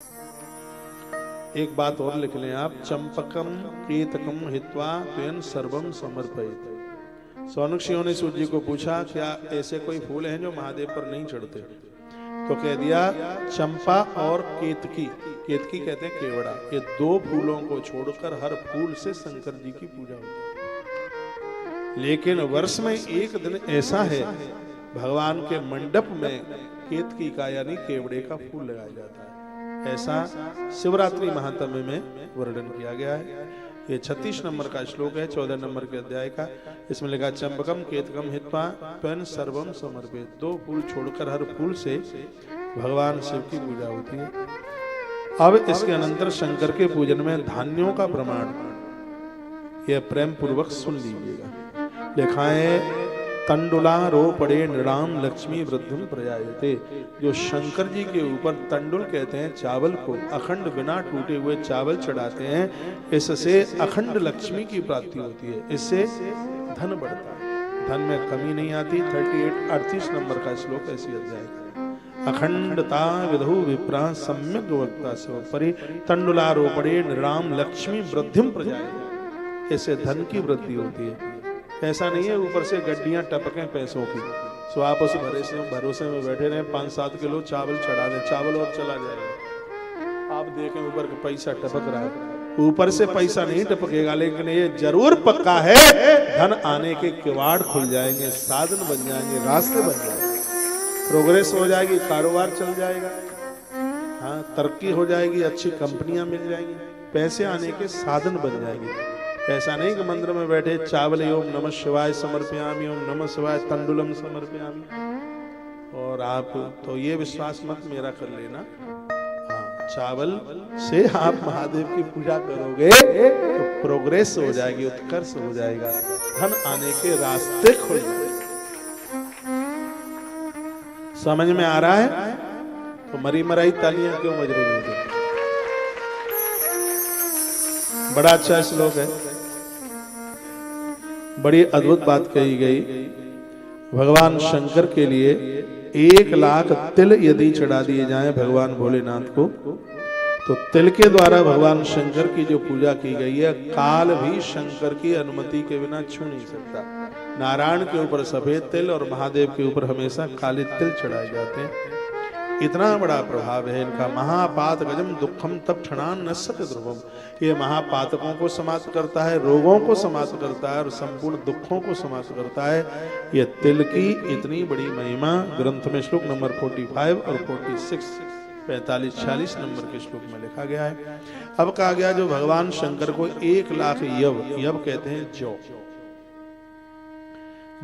एक बात और लिख लें आप, चंपकम केतकम हित्वा त्वेन सर्वम समर्पयित। सौनक्षियों ने सूर्य जी को पूछा, क्या ऐसे कोई फूल हैं जो महादेव पर नहीं चढ़ते? तो कह दिया, चंपा और केतकी। केतकी कहते हैं केवड़ा। ये दो फूलों को छोड़कर हर फूल से शंकर जी की पूजा होती है। लेकिन वर्ष में एक दिन ऐसा है, भगवान के मंडप में केतकी का यानी केवड़े का फूल लगाया जाता है। ऐसा शिवरात्रि महात्म्य में वर्णन किया गया है। ये 36 नंबर का श्लोक है 14 नंबर के अध्याय का। इसमें लिखा, चंपकम केतकम हित्वा त्वेन सर्वम समर्पित। दो फूल छोड़कर हर फूल से भगवान शिव की पूजा होती है। अब इसके अनंतर शंकर के पूजन में धान्यों का प्रमाण यह प्रेम पूर्वक सुन लीजिएगा। लिखा है, तंडुला रोपड़े नृणाम लक्ष्मी वृद्धिम प्रजायते। जो शंकर जी के ऊपर तंडुल कहते हैं चावल को, अखंड बिना टूटे हुए चावल चढ़ाते हैं, इससे अखंड लक्ष्मी की प्राप्ति होती है। इससे धन बढ़ता है, धन में कमी नहीं आती। 38 नंबर का श्लोक ऐसी अध्याय का। अखंडता विधु विप्रा सम्यक वक्ता से परि तंडुला रोपड़े नृणाम लक्ष्मी वृद्धिम प्रजायते। इससे धन की वृद्धि होती है। ऐसा नहीं है ऊपर से गड्डियां टपकें पैसों की, सो आप उस भरोसे में बैठे रहे, 5-7 किलो चावल चढ़ा दें, चावल और चला जाएगा। आप देखें ऊपर का पैसा टपक रहा है, ऊपर से पैसा नहीं टपकेगा, लेकिन ये जरूर पक्का है, धन आने के किवाड़ खुल जाएंगे, साधन बन जाएंगे, रास्ते बन जाएंगे, प्रोग्रेस हो जाएगी, कारोबार चल जाएगा, हाँ तरक्की हो जाएगी, अच्छी कंपनियां मिल जाएंगी, पैसे आने के साधन बन जाएंगे। ऐसा नहीं कि मंदिर में बैठे चावल ओम नमः शिवाय समर्पयामि, ओम नमः शिवाय तंडुलम समर्पयामि, और आप तो ये विश्वास मत मेरा कर लेना, हाँ चावल से आप महादेव की पूजा करोगे तो प्रोग्रेस हो जाएगी, उत्कर्ष हो जाएगा, धन आने के रास्ते खुल जाएंगे। समझ में आ रहा है? तो मरी मराई तालियां क्यों बज रही हैं? बड़ा अच्छा श्लोक है, बड़ी अद्भुत बात कही गई। भगवान शंकर के लिए 1 लाख तिल यदि चढ़ा दिए जाएं भगवान भोलेनाथ को, तो तिल के द्वारा भगवान शंकर की जो पूजा की गई है, काल भी शंकर की अनुमति के बिना छू नहीं सकता। नारायण के ऊपर सफेद तिल और महादेव के ऊपर हमेशा काले तिल चढ़ाए जाते हैं। इतना बड़ा प्रभाव है इनका। महापात गजम दुखम तब क्षणान नश्यति ध्रुवम। ये महापातकों को समाप्त करता है, रोगों को समाप्त करता है और संपूर्ण दुखों को समाप्त करता है। ये तिल की इतनी बड़ी महिमा ग्रंथ में श्लोक नंबर 45 और 46 45-46 नंबर के श्लोक में लिखा गया है। अब कहा गया, जो भगवान शंकर को 1 लाख यव कहते हैं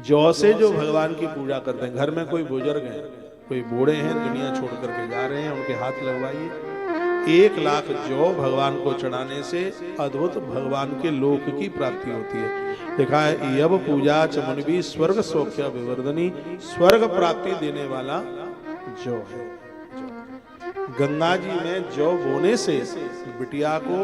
जौ से जो भगवान की पूजा करते हैं। घर में कोई बुजुर्ग है, कोई बूढ़े हैं, दुनिया छोड़ करके जा रहे हैं, उनके हाथ लगवाइए। 1 लाख जौ भगवान को चढ़ाने से अद्भुत भगवान के लोक की प्राप्ति होती है। लिखा है, यव पूजा च मुनिभी स्वर्ग सौख्य विवर्धनी। स्वर्ग प्राप्ति देने वाला जौ है। गंगा जी में जौ बोने से बिटिया को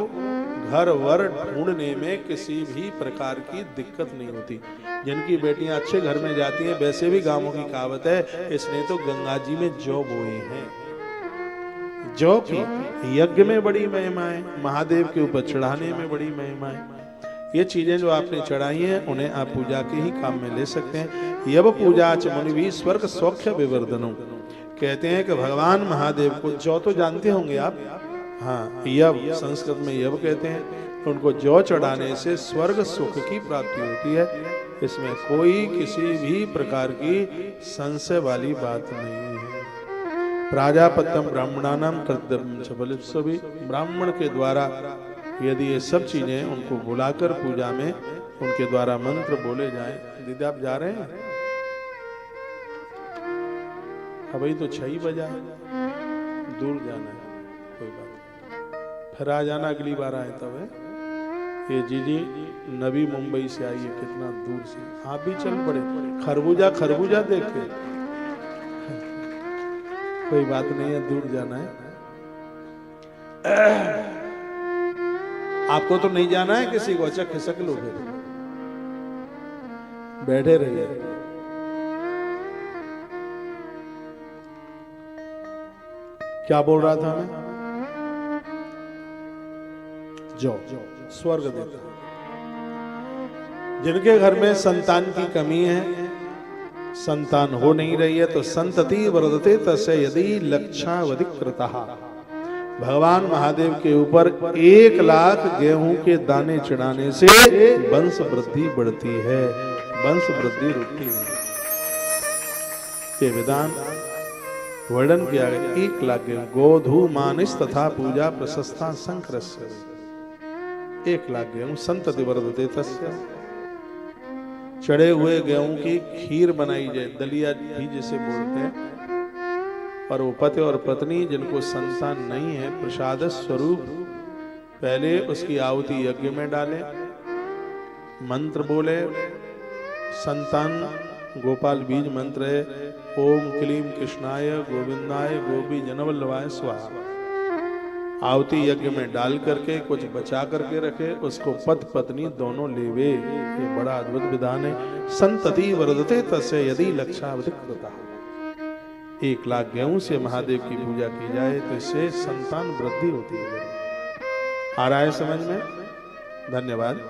घर वर ढूंढने में किसी भी प्रकार की दिक्कत नहीं होती। जिनकी बेटियां अच्छे घर में जाती हैं, वैसे भी गांवों की कहावत है, इसने तो गंगा जी में जौ बोई है। जौ की यज्ञ में बड़ी महिमा है, महादेव के ऊपर चढ़ाने में बड़ी महिमा है। ये चीजें जो आपने चढ़ाई हैं, उन्हें आप पूजा के ही काम में ले सकते हैं। यव पूजा च मुनिभी स्वर्ग सौख्य विवर्धनम। कहते हैं कि भगवान महादेव को, जौ तो जानते होंगे आप, हाँ यव संस्कृत में यव कहते हैं, उनको जौ चढ़ाने से स्वर्ग सुख की प्राप्ति होती है। इसमें कोई किसी भी प्रकार की संशय वाली बात नहीं है। प्राजापत्यम ब्राह्मणानाम कर्तव्यम च बलित्सवी। ब्राह्मण के द्वारा यदि ये सब चीजें उनको बुलाकर पूजा में उनके द्वारा मंत्र बोले जाएं। दीदी आप जा रहे हैं? अभी तो 6 बजा है, दूर जाना है, कोई बात नहीं, फिर आ जाना अगली बार आए तब है। ये जीजी नवी मुंबई से आई है, कितना दूर से, आप भी चल पड़े खरबूजा देख के। कोई बात नहीं है, दूर जाना है। आपको तो नहीं जाना है किसी को, अच्छा खिसक लो, फिर बैठे रहिए। क्या बोल रहा था मैं? जौ स्वर्ग देता है। जिनके घर में संतान की कमी है, संतान हो नहीं रही है, तो संतति वर्धते तस्य यदि लक्षावधिकृतः, भगवान महादेव के ऊपर 1,00,000 गेहूं के दाने चढ़ाने से वंश वृद्धि बढ़ती है, वंश वृद्धि रुकती है। ये विधान वर्णन किया गया। 1,00,000 गेहूं गोधू मानिस तथा पूजा प्रशस्ता संक्रस्य, 1,00,000 गेहूं संतति वर्धते तस्य, चढ़े हुए गेहूं की खीर बनाई जाए, दलिया भी जिसे बोलते हैं, और वो पति और पत्नी जिनको संतान नहीं है, प्रसाद स्वरूप पहले उसकी आहुति यज्ञ में डाले, मंत्र बोले, संतान गोपाल बीज मंत्र है, ओम क्लीम कृष्णाय गोविंदाय गोपी जनवल्लभाय स्वाहा। आहुति यज्ञ में डाल करके कुछ बचा करके रखे, उसको पति पत्नी दोनों लेवे। ये बड़ा अद्भुत विधान है। संतति वर्धते तस्य यदि लक्षावधिकृतः, 1,00,000 गेहूं से महादेव की पूजा की जाए तो इससे संतान वृद्धि होती है। आ रहा है समझ में? धन्यवाद।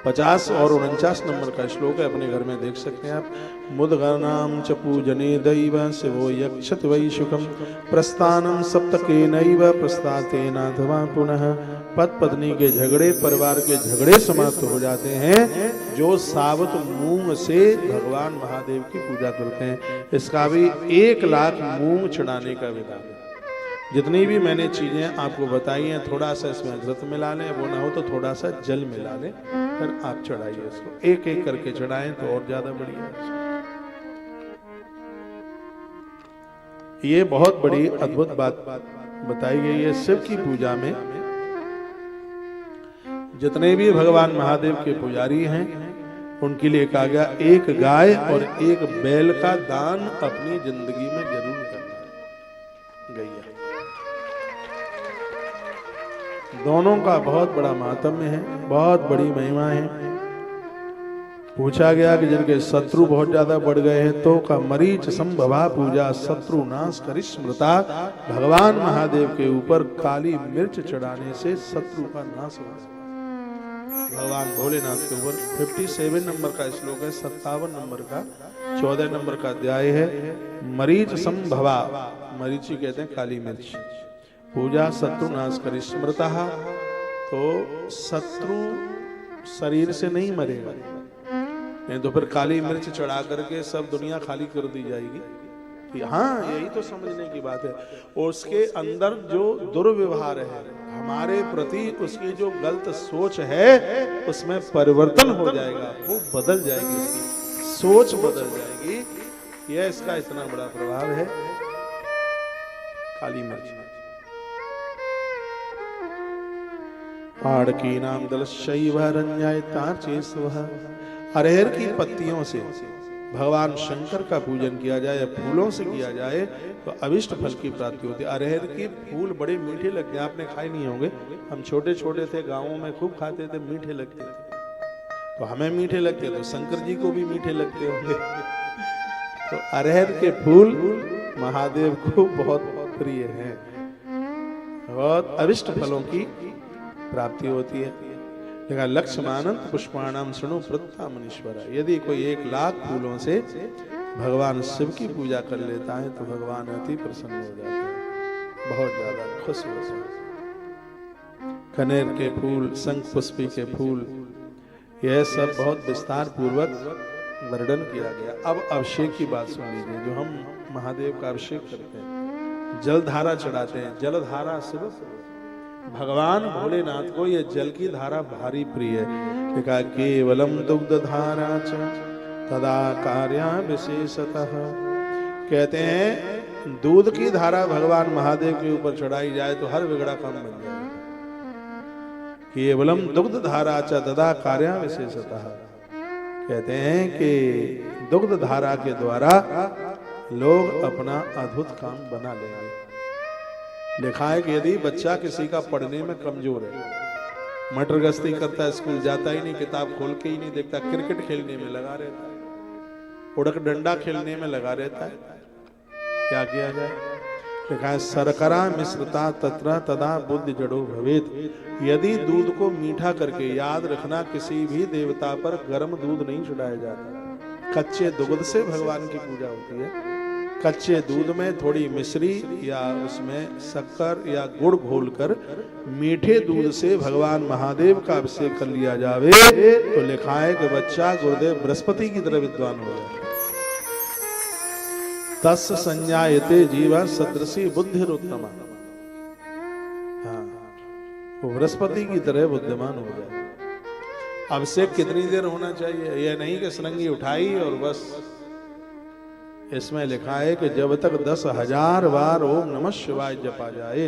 50 और 49 नंबर का श्लोक है, अपने घर में देख सकते हैं आप। मुदगनाम च पूजने दैव शिवो यक्षत वै शुकम प्रस्थानम सप्तकेनैव प्रस्तातेनाथवा पुनः। पति पत्नी के झगड़े, परिवार के झगड़े समाप्त हो जाते हैं जो साबुत मूंग से भगवान महादेव की पूजा करते हैं। इसका भी 1,00,000 मूंग चढ़ाने का विधान है। जितनी भी मैंने चीजें आपको बताई हैं, थोड़ा सा इसमें घृत मिला लें, वो ना हो तो थोड़ा सा जल मिला लें, फिर आप चढ़ाइए इसको। एक एक करके चढ़ाएं तो और ज्यादा बढ़िया है। ये बहुत बड़ी अद्भुत बात बताई गई है। शिव की पूजा में जितने भी भगवान महादेव के पुजारी हैं, उनके लिए कहा गया 1 गाय और 1 बैल का दान अपनी जिंदगी में जरूर करना। गैया दोनों का बहुत बड़ा महात्म्य है, बहुत बड़ी महिमा है। पूछा गया कि जिनके शत्रु बहुत ज्यादा बढ़ गए हैं तो का मरीच संभवा पूजा शत्रु नाश करिस्मृता, भगवान महादेव के ऊपर काली मिर्च चढ़ाने से शत्रु का नाश हो। भगवान भोलेनाथ के ऊपर 57 नंबर का श्लोक है, 57 नंबर का 14 नंबर का अध्याय है। मरीच संभवा, मरीची कहते हैं काली मिर्च, पूजा शत्रु नाश करिस्मृता, तो शत्रु शरीर से नहीं मरेगा, नहीं तो फिर काली मिर्च चढ़ा करके सब दुनिया खाली कर दी जाएगी। हाँ, यही तो समझने की बात है। और उसके अंदर जो दुर्व्यवहार है हमारे प्रति, उसकी जो गलत सोच है, उसमें परिवर्तन हो जाएगा, वो बदल जाएगी, उसकी सोच बदल जाएगी। यह इसका इतना बड़ा प्रभाव है काली मिर्च। आड़की नाम दल शैव अरहर की पत्तियों से भगवान शंकर का पूजन किया जाए या फूलों से किया जाए तो अभिष्ट फल की प्राप्ति होती है। अरहर के फूल बड़े मीठे लगते हैं, आपने खाए नहीं होंगे, हम छोटे छोटे थे, गाँवों में खूब खाते थे, मीठे लगते थे। तो हमें मीठे लगते तो शंकर जी को भी मीठे लगते होंगे। तो अरहर के फूल महादेव को बहुत प्रिय हैं, बहुत अभिष्ट फलों की प्राप्ति होती है। देखा लक्ष्मानंद पुष्पाणाम सुनो प्रत्ता मनीश्वरा, यदि कोई 1,00,000 फूलों से भगवान शिव की पूजा कर लेता है तो भगवान अति प्रसन्न हो जाते हैं, बहुत ज्यादा खुश होते हैं। कनेर के फूल, शंख पुष्पी के फूल, यह सब बहुत विस्तार पूर्वक वर्णन किया गया। अब अभिषेक की बात सुन लीजिए। जो हम महादेव का अभिषेक करते हैं, जलधारा चढ़ाते हैं, जलधारा शिव भगवान भोलेनाथ को ये जल की धारा भारी प्रिय है। लिखा केवलम दुग्ध धारा च तदा कार्या विशेषतः, कहते हैं दूध की धारा भगवान महादेव के ऊपर चढ़ाई जाए तो हर बिगड़ा काम बन जाए। केवलम दुग्ध धारा च तदा कार्या विशेषतः, कहते हैं कि दुग्ध धारा के द्वारा लोग अपना अद्भुत काम बना लेंगे। लिखा है कि यदि बच्चा किसी का पढ़ने में कमजोर है, मटर गश्ती करता है, स्कूल जाता ही नहीं, किताब खोल के ही नहीं देखता, क्रिकेट खेलने में लगा रहता है, उड़क डंडा खेलने में लगा रहता है, क्या किया जाए? लिखा है सरकरा मिश्रता तत्र तदा बुद्धि जड़ो भवेत। यदि दूध को मीठा करके, याद रखना किसी भी देवता पर गर्म दूध नहीं चढ़ाया जाता, कच्चे दूध से भगवान की पूजा होती है। कच्चे दूध में थोड़ी मिश्री या उसमें शक्कर या गुड़ घोलकर मीठे दूध से भगवान महादेव का अभिषेक कर लिया जावे तो लिखा है कि बच्चा गुरुदेव बृहस्पति की तरह विद्वान हो जाए। तस् संज्ञायते जीवा सदृशी बुद्धिरुत्तमा। हाँ, वो बृहस्पति की तरह बुद्धिमान हो जाए। अभिषेक कितनी देर होना चाहिए? यह नहीं कि सरंगी उठाई और बस। इसमें लिखा है कि जब तक 10,000 बार ओम नमः शिवाय जपा जाए,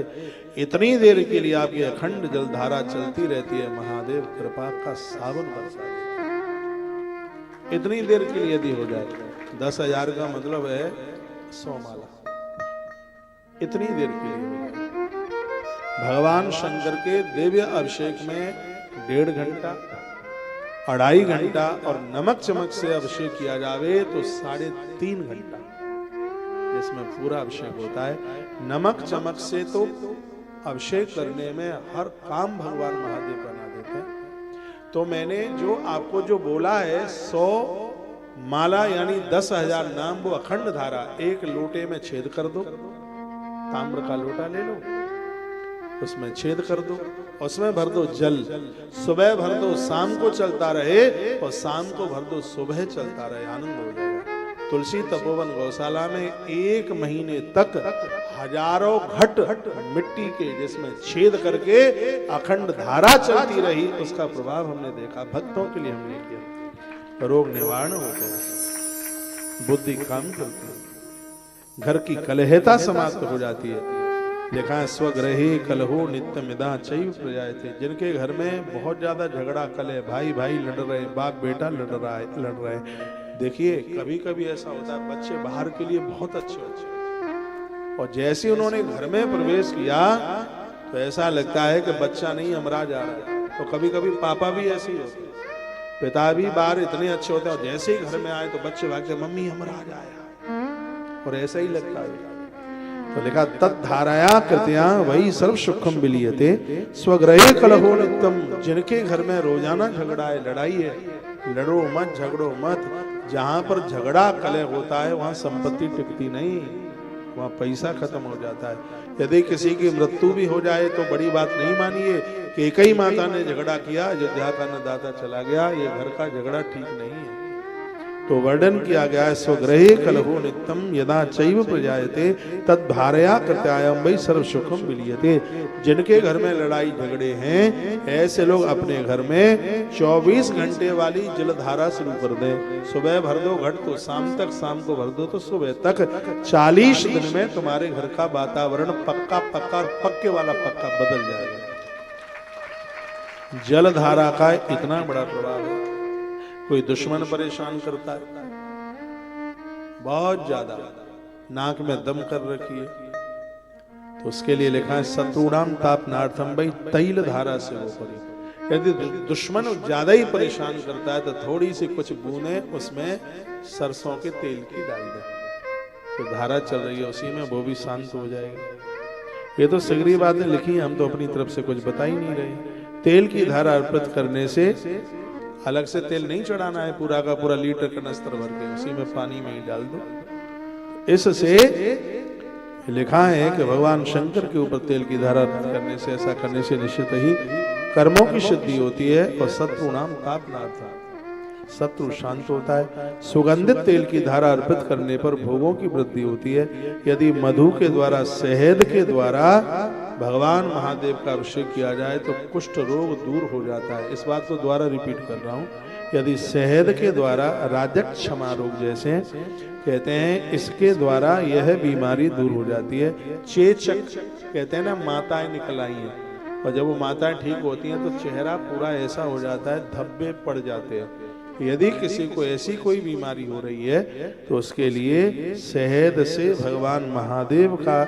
इतनी देर के लिए आपकी अखंड जलधारा चलती रहती है। महादेव कृपा का सावन बरसा देते। इतनी देर के लिए यदि हो जाए, 10,000 का मतलब है 100 माला, इतनी देर के लिए हो जाए। भगवान शंकर के दिव्य अभिषेक में 1.5 घंटा, 2.5 घंटा और नमक चमक से अभिषेक किया जावे तो 3.5 घंटा इसमें पूरा अभिषेक होता है। नमक चमक से तो अभिषेक करने में हर काम भगवान महादेव बना देते हैं। तो मैंने जो आपको जो बोला है 100 माला यानी 10,000 नाम, वो अखंड धारा एक लोटे में छेद कर दो। ताम्र का लोटा ले लो, उसमें छेद कर दो, उसमें भर दो जल। सुबह भर दो, शाम को चलता रहे, और शाम को भर दो, सुबह चलता रहे। आनंद हो जाएगा। तुलसी तपोवन गौशाला में 1 महीने तक हजारों घट मिट्टी के जिसमें छेद करके अखंड धारा चलती रही। उसका प्रभाव हमने देखा, भक्तों के लिए हमने किया। रोग निवारण होते हैं, बुद्धि काम करती है, घर की कलहता समाप्त हो जाती है। देखा है स्वग्रहे कलहो नित्य मिदा चैव प्रजायते। जिनके घर में बहुत ज्यादा झगड़ा कलह, भाई भाई लड़ रहे, बाप बेटा लड़ रहे। देखिए कभी कभी ऐसा होता है, बच्चे बाहर के लिए बहुत अच्छे और जैसे उन्होंने घर में प्रवेश किया तो ऐसा लगता है कि बच्चा नहीं अमरा जा रहा है। तो कभी कभी पापा भी ऐसे ही होते, पिता भी बाहर इतने अच्छे होते हैं और जैसे ही घर में आए तो बच्चे भागते, मम्मी अमरा जाया, और ऐसा ही लगता है। तो लिखा तद्धाराया कृत्या वही सर्व सुखम विलीयते स्वग्रहे कलहो नित्यम। जिनके घर में रोजाना झगड़ा है, लड़ाई है, लड़ो मत, झगड़ो मत। जहां पर झगड़ा कलह होता है वहां संपत्ति टिकती नहीं, वहां पैसा खत्म हो जाता है। यदि किसी की मृत्यु भी हो जाए तो बड़ी बात नहीं मानिए कि एक ही माता ने झगड़ा किया, अयोध्या का अन्नदाता चला गया, ये घर का झगड़ा ठीक नहीं है। तो वर्णन किया गया है स्वग्रहे कलहो नित्यम यदा चैव प्रजायते तद्भारया कृत्यायम वै सर्व सुखम विलीयते। जिनके घर में लड़ाई झगड़े हैं, ऐसे लोग अपने घर में 24 घंटे वाली जलधारा शुरू कर दें। सुबह भर दो घट तो शाम तक, शाम को भर दो तो सुबह तक। 40 दिन में तुम्हारे घर का वातावरण पक्का पक्का और पक्के वाला पक्का बदल जाएगा। जलधारा का इतना बड़ा प्रभाव है। कोई दुश्मन परेशान करता है बहुत ज्यादा, नाक में दम कर रखी है, तो उसके लिए लिखा है शत्रुणाम तापनार्थम वै तैल धारा से वो पड़ी। यदि दुश्मन ज्यादा ही परेशान करता है तो थोड़ी सी कुछ बूंदे उसमें सरसों के तेल की डाल दे, तो धारा चल रही है उसी में, वो भी शांत हो जाएगा। ये तो सगरी बातें लिखी, हम तो अपनी तरफ से कुछ बता ही नहीं रहे। तेल की धारा अर्पित करने से अलग से तेल नहीं चढ़ाना है, पूरा का पूरा लीटर कनस्तर भर के उसी में पानी में ही डाल दो। इससे लिखा है कि भगवान शंकर के ऊपर तेल की धारा करने से, ऐसा करने से निश्चित ही कर्मों की सिद्धि होती है और शत्रु नाम तापनार्थ, शत्रु शांत होता है। सुगंधित तेल की धारा अर्पित करने पर भोगों की वृद्धि होती है। यदि मधु के द्वारा, शहद के द्वारा भगवान महादेव का अभिषेक किया जाए तो कुष्ठ रोग दूर हो जाता है। इस बात को दोबारा रिपीट कर रहा हूँ। यदि शहद के द्वारा, राजक क्षमा रोग जैसे कहते हैं, इसके द्वारा यह बीमारी दूर हो जाती है। चेचक कहते हैं ना, माताएं निकल आई हैं, और जब वो माताएं ठीक होती हैं तो चेहरा पूरा ऐसा हो जाता है, धब्बे पड़ जाते हैं। यदि किसी को ऐसी कोई बीमारी हो रही है तो उसके लिए शहद से भगवान महादेव का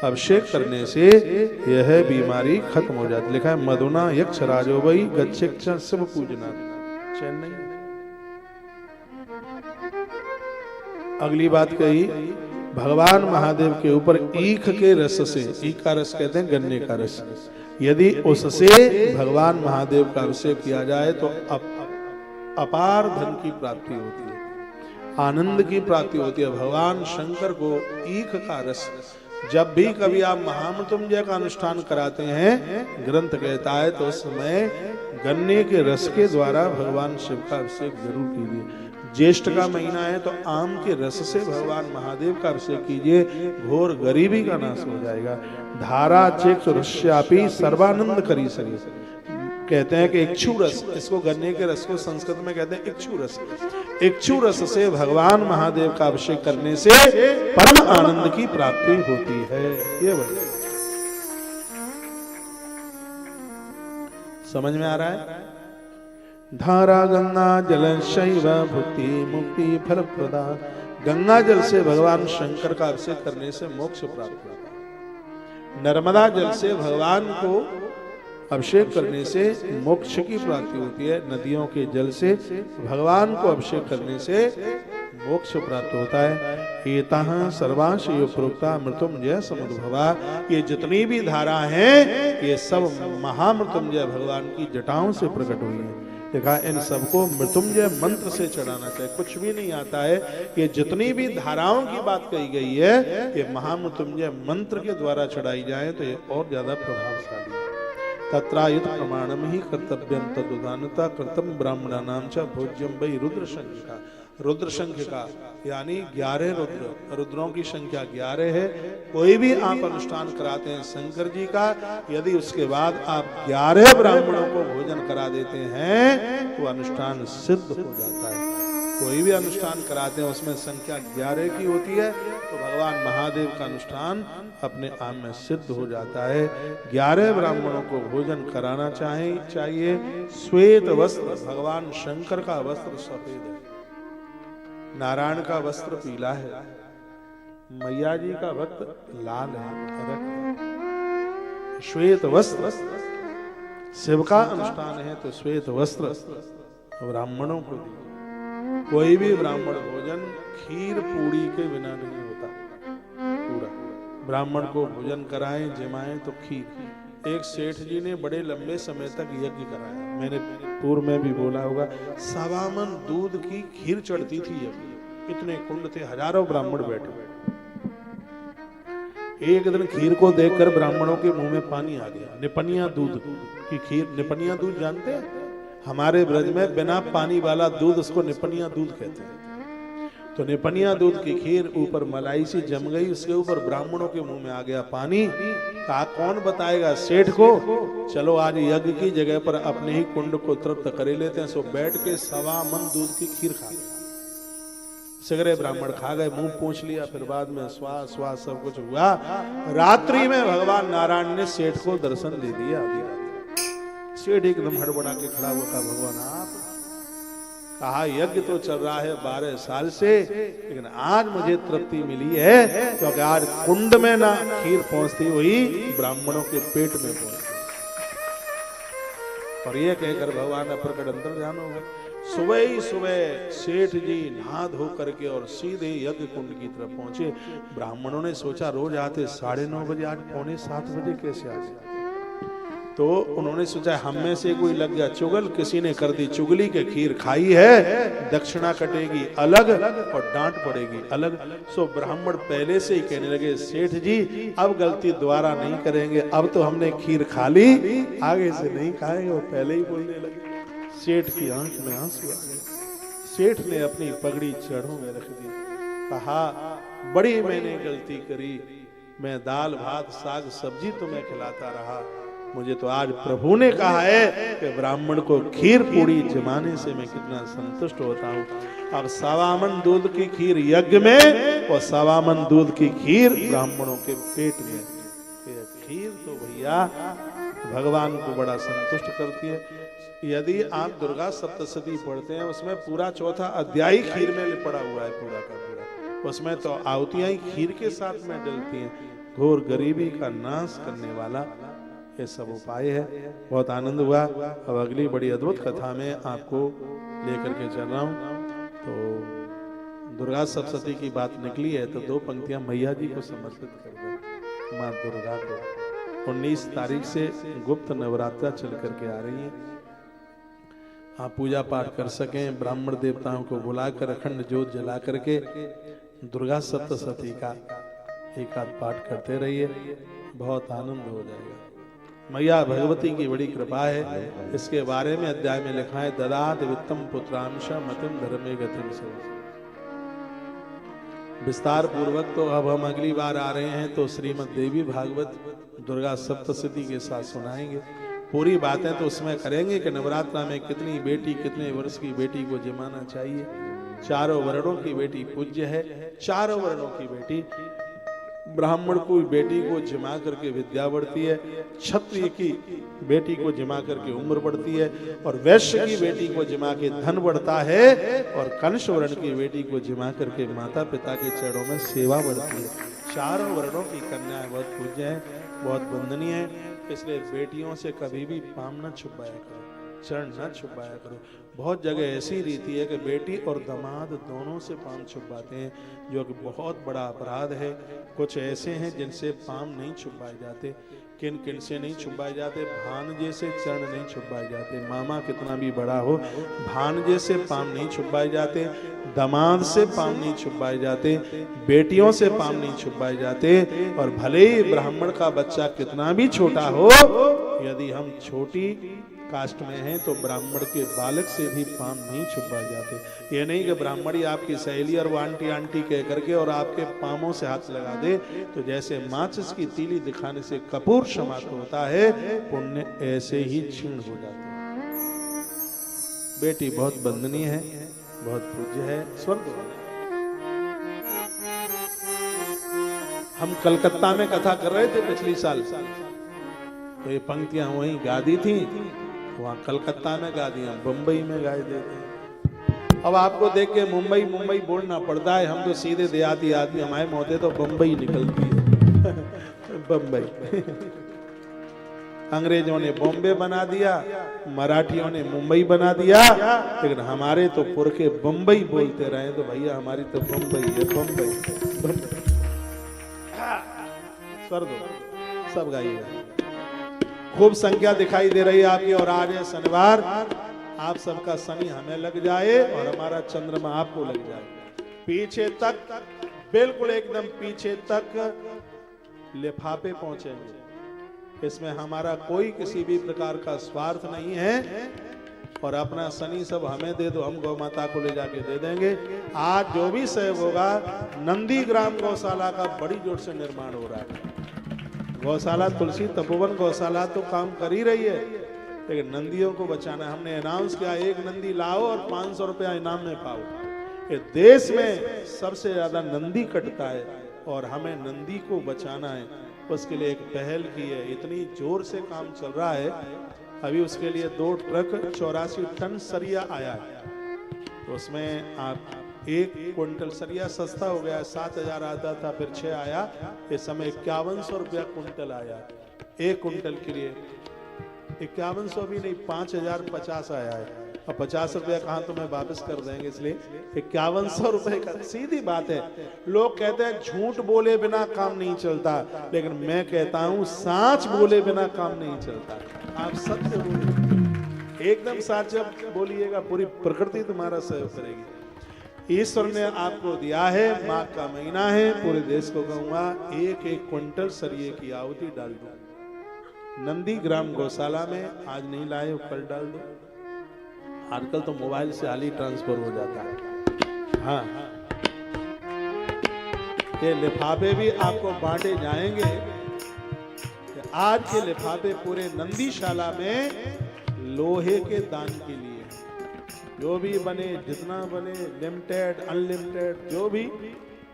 अभिषेक करने से यह बीमारी खत्म हो जाती। लिखा है मधुना यक्ष राजो वही गच्छेक्ष सब पूजना। चेन्नई। अगली बात कही भगवान महादेव के ऊपर ईख के रस से, ईख का रस कहते हैं गन्ने का रस, यदि उससे भगवान महादेव का अभिषेक किया जाए तो अपार धन की प्राप्ति होती है, आनंद की प्राप्ति होती है। भगवान शंकर को ईख का रस, जब भी कभी आप महामृत्युंजय का अनुष्ठान कराते हैं, ग्रंथ कहता है तो उस समय गन्ने के रस के द्वारा भगवान शिव का अभिषेक जरूर कीजिए। ज्येष्ठ का महीना है तो आम के रस से भगवान महादेव का अभिषेक कीजिए, घोर गरीबी का नाश हो जाएगा। धारा चेक रस्यापि सर्वानंद करी सरी, कहते हैं कि इक्षु रस, इसको गन्ने के रस को संस्कृत में कहते हैं इक्षु रस। इक्षु रस से भगवान महादेव का अभिषेक करने से परम आनंद की प्राप्ति होती है। ये बढ़िया समझ में आ रहा है। धारा गंगा जल शैव भुक्ति मुक्ति फल प्रदान, गंगा जल से भगवान शंकर का अभिषेक करने से मोक्ष प्राप्त होता है। नर्मदा जल से भगवान को अभिषेक करने से मोक्ष की प्राप्ति होती है। नदियों के जल से भगवान को अभिषेक करने से मोक्ष प्राप्त होता है। एताः सर्वांश यो प्रोक्ता मृत्युंजय समुद्भवा, ये जितनी भी धारा हैं ये सब महामृत्युंजय भगवान की जटाओं से प्रकट हुई है। देखा, इन सबको मृत्युंजय मंत्र से चढ़ाना चाहिए, कुछ भी नहीं आता है। ये जितनी भी धाराओं की बात कही गई है ये महामृत्युंजय मंत्र के द्वारा चढ़ाई जाए तो ये और ज्यादा प्रभावशाली है। तत्रायुत प्रमाणम ही कर्तव्यम तदुदानता कर्तव्य ब्राह्मणा नाम च भोज्यम वही रुद्र संख्या, रुद्र संख्या का यानी 11 रुद्र, रुद्रों की संख्या 11 है। कोई भी आप अनुष्ठान कराते हैं शंकर जी का, यदि उसके बाद आप 11 ब्राह्मणों को भोजन करा देते हैं तो अनुष्ठान सिद्ध हो जाता है। कोई भी अनुष्ठान कराते हैं उसमें संख्या 11 की होती है तो भगवान महादेव का अनुष्ठान अपने आप में सिद्ध हो जाता है। 11 ब्राह्मणों को भोजन कराना चाहिए। श्वेत वस्त्र, भगवान शंकर का वस्त्र सफेद है, नारायण का वस्त्र पीला है, मैया जी का वस्त्र लाल है। श्वेत वस्त्र, शिव का अनुष्ठान है तो श्वेत वस्त्र ब्राह्मणों को दिए। कोई भी ब्राह्मण भोजन खीर पूरी के बिना नहीं होता। पूरा ब्राह्मण को भोजन कराएं जिमाएं तो खीर। एक सेठ जी ने बड़े लंबे समय तक यज्ञ कराया, मैंने पूर्व में भी बोला होगा, 1.25 मन दूध की खीर चढ़ती थी यज्ञ। इतने कुंड थे, हजारों ब्राह्मण बैठे। एक दिन खीर को देखकर ब्राह्मणों के मुंह में पानी आ गया। निपनिया दूध की खीर, निपनिया दूध जानते हैं? हमारे ब्रज में बिना पानी वाला दूध, उसको निपनिया दूध कहते हैं। तो निपनिया दूध की खीर ऊपर मलाई सी जम गई, उसके ऊपर ब्राह्मणों के मुंह में आ गया पानी। कहा कौन बताएगा सेठ को, चलो आज यज्ञ की जगह पर अपने ही कुंड को तृप्त कर लेते हैं। सो बैठ के 1.25 मन दूध की खीर खा गए। सगरे ब्राह्मण खा गए, मुंह पोंछ लिया, फिर बाद में श्वास सब कुछ हुआ। रात्रि में भगवान नारायण ने सेठ को दर्शन दे दिया। सेठ एकदम हड़बड़ा के खड़ा हुआ, भगवान आप, कहा यज्ञ तो चल रहा है 12 साल से, लेकिन आज मुझे तृप्ति मिली है क्योंकि आज कुंड में ना खीर पहुंचती हुई ब्राह्मणों के पेट में पहुंची। और ये कहकर भगवान अप्रकट अंतर्धान हो गए। सुबह ही सुबह सेठ जी नहा धो करके और सीधे यज्ञ कुंड की तरफ पहुंचे। ब्राह्मणों ने सोचा रोज आते 9:30 बजे, आज 6:45 बजे कैसे आ गए? तो उन्होंने सोचा हम में से कोई लग गया चुगल, किसी ने कर दी चुगली के खीर खाई है, दक्षिणा कटेगी अलग और डांट पड़ेगी अलग। सो ब्राह्मण पहले से ही कहने लगे सेठ जी अब गलती दोबारा नहीं करेंगे, अब तो हमने खीर खा ली, आगे से नहीं खाएंगे। वो पहले ही बोलने लगे। सेठ की आंख में आंसू आ गए। सेठ ने अपनी पगड़ी चढ़ों में रख दी, कहा बड़ी मैंने गलती करी, मैं दाल भात साग सब्जी तुम्हें खिलाता रहा, मुझे तो आज प्रभु ने कहा है कि ब्राह्मण को खीर पूरी जमाने से मैं कितना संतुष्ट होता हूँ। अब 1.25 मन दूध की खीर यज्ञ में और 1.25 मन दूध की खीर ब्राह्मणों के पेट में। खीर तो भैया भगवान को बड़ा संतुष्ट करती है। यदि आप दुर्गा सप्तशती पढ़ते हैं उसमें पूरा 4था अध्याय खीर में लिपटा हुआ है, पूरा का पूरा। उसमें तो आहुतियां ही खीर के साथ में डलती हैं। घोर गरीबी का नाश करने वाला ये सब उपाय है। बहुत आनंद हुआ। अब अगली बड़ी अद्भुत कथा में आपको लेकर के चल रहा हूं। तो दुर्गा सप्तशती की बात निकली है तो 2 पंक्तियां मैया जी को समर्पित कर दो, माँ दुर्गा को। 19 तारीख से गुप्त नवरात्रा चल करके आ रही है। आप पूजा पाठ कर सकें, ब्राह्मण देवताओं को बुलाकर अखंड ज्योत जला करके दुर्गा सप्तशती का एक आध पाठ करते रहिए, बहुत आनंद हो जाएगा। मैया भगवती की बड़ी कृपा है। इसके बारे में अध्याय में लिखा है, ददात वित्तम पुत्रांश मतिम धर्मे गतिम से। विस्तार पूर्वक तो अब हम अगली बार आ रहे हैं तो श्रीमद् देवी भागवत दुर्गा सप्तशती के साथ सुनाएंगे। पूरी बातें तो उसमें करेंगे कि नवरात्रा में कितनी बेटी, कितने वर्ष की बेटी को जमाना चाहिए। चारों वर्णों की बेटी पूज्य है। चारों वर्णों की बेटी, ब्राह्मण की बेटी को जमा करके विद्या बढ़ती है, क्षत्रिय की बेटी को जमा करके उम्र बढ़ती है, और वैश्य की बेटी को जमा के धन बढ़ता है, और कंस वर्ण की बेटी को जमा करके माता पिता के चरणों में सेवा बढ़ती है। चारों वर्णों की कन्याएं बहुत पूज्य है, बहुत वंदनीय है। इसलिए बेटियों से कभी भी पाम न छुपाया करो, चरण न छुपाया करो। बहुत जगह ऐसी रीति है कि बेटी और दामाद दोनों से पाम छुपाते हैं, जो कि बहुत बड़ा अपराध है। कुछ ऐसे हैं जिनसे पाम नहीं छुपाए जाते। किन किन से नहीं छुपाए जाते? भांजे से चरण नहीं छुपाए जाते। मामा कितना भी बड़ा हो, भांजे से पाम नहीं छुपाए जाते। दामाद से पाम नहीं छुपाए जाते। बेटियों से पाम नहीं छुपाए जाते। और भले ही ब्राह्मण का बच्चा कितना भी छोटा हो, यदि हम छोटी कास्ट में हैं तो ब्राह्मण के बालक से भी पाम नहीं छुपाए जाते। ये नहीं कि ब्राह्मणी आपकी सहेली और वो आंटी आंटी कह करके और आपके पामों से हाथ लगा दे, तो जैसे माचिस की तीली दिखाने से कपूर समाप्त होता है, पुण्य ऐसे ही क्षीण हो जाते हैं। बेटी बहुत वंदनीय है, बहुत पूज्य है, स्वर्ग। हम कलकत्ता में कथा कर रहे थे पिछली साल, तो ये पंक्तियां वहीं गा दी थी, वहां कलकत्ता में गा दिया, बंबई में गाए देते। अब आपको देख के मुंबई मुंबई बोलना पड़ता है। हम तो सीधे देहाती आदमी, हमारे मोहते तो बंबई निकलती है। बंबई अंग्रेजों ने बॉम्बे बना दिया, मराठियों ने मुंबई बना दिया, लेकिन हमारे तो पुरखे बंबई बोलते रहे। तो भैया हमारी तो बंबई है, बंबई। कर दो, सब गाइएगा। खूब संख्या दिखाई दे रही है आपकी। और आज है शनिवार, आप सबका शनि हमें लग जाए और हमारा चंद्रमा आपको लग जाए। पीछे तक, बिल्कुल एकदम पीछे तक लिफाफे पहुंचेंगे। इसमें हमारा कोई किसी भी प्रकार का स्वार्थ नहीं है। और अपना शनि सब हमें दे दो, हम गौ माता को ले जाके दे देंगे। आज जो भी सहयोग होगा, नंदीग्राम गौशाला का बड़ी जोर से निर्माण हो रहा है। गौशाला तुलसी तपोवन गौशाला तो काम कर ही रही है, लेकिन नंदियों को बचाना। हमने अनाउंस किया, एक नंदी लाओ और 500 रुपया इनाम में पाओ। ये देश में सबसे ज्यादा नंदी कटता है और हमें नंदी को बचाना है। उसके लिए एक पहल की है, इतनी जोर से काम चल रहा है। अभी उसके लिए 2 ट्रक 84 टन सरिया आया है। तो उसमें आप 1 क्विंटल सरिया सस्ता हो गया, 7,000 आता था, फिर 6 आया। इस समय 5100 रुपया क्विंटल आया। 1 क्विंटल के लिए 5100 भी नहीं, 5050 आया है। अब 50 रुपया कहाँ तुम्हें वापस कर देंगे, इसलिए 5100 रुपए का। सीधी बात है। लोग कहते हैं झूठ बोले बिना काम नहीं चलता, लेकिन मैं कहता हूं सच बोले बिना काम नहीं चलता। आप सत्य बोलिए, एकदम सच जब बोलिएगा, पूरी प्रकृति तुम्हारा सहयोग करेगी। ईश्वर ने आपको दिया है, माघ का महीना है, पूरे देश को कहूंगा 1-1 क्विंटल सरिये की आहुति डाल दो। नंदीग्राम गौशाला में आज नहीं लाए हो, कल डाल दो। आजकल तो मोबाइल से हाल ही ट्रांसफर हो जाता है। हाँ, ये लिफाफे भी आपको बांटे जाएंगे। आज के लिफाफे पूरे नंदीशाला में लोहे के दान के लिए, जो भी बने, जितना बने, लिमिटेड अनलिमिटेड जो भी,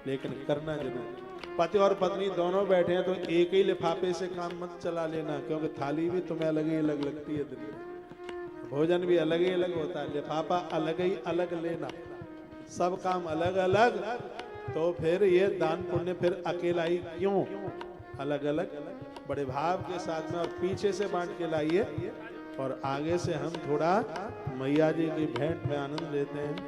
लेकिन करना जरूर। पति और पत्नी दोनों बैठे हैं तो एक ही लिफाफे से काम मत चला लेना, क्योंकि थाली भी तुम्हें अलग ही अलग लगती है, दिन में भोजन भी अलग ही अलग होता है, लिफाफा अलग ही अलग लेना, सब काम अलग अलग। तो फिर ये दान पुण्य फिर अकेला ही क्यों, अलग अलग बड़े भाव के साथ में। और पीछे से बांट के लाइए और आगे से हम थोड़ा मैया जी की भेंट में आनंद लेते हैं।